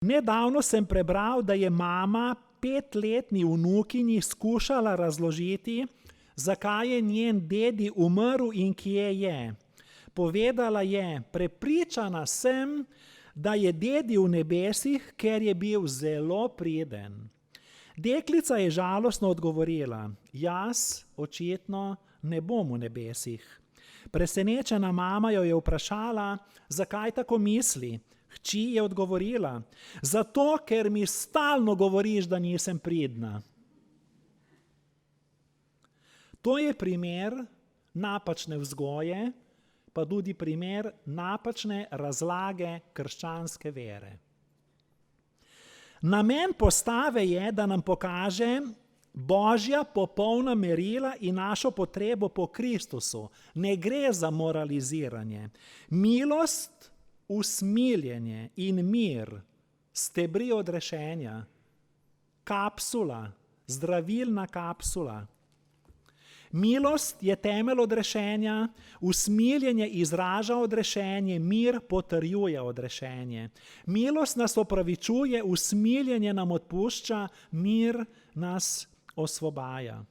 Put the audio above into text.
Nedavno sem prebral, da je mama 5-letni vnukinji skušala razložiti, zakaj je njen dedi umrl in kje je. Povedala je: prepričana sem, da je dedi v nebesih, ker je bil zelo priden. Deklica je žalostno odgovorila: jaz očitno ne bom v nebesih. Presenečena mama jo je vprašala, zakaj tako misli. Hči je odgovorila: zato, ker mi stalno govoriš, da nisem pridna. To je primer napačne vzgoje, pa tudi primer napačne razlage krščanske vere. Namen postave je, da nam pokaže Božja popolna merila in našo potrebo po Kristusu. Ne gre za moraliziranje. Milost, usmiljenje in mir, stebri odrešenja, kapsula, zdravilna kapsula. Milost je temelj odrešenja, usmiljenje izraža odrešenje, mir potrjuje odrešenje. Milost nas opravičuje, usmiljenje nam odpušča, mir nas osvobaja.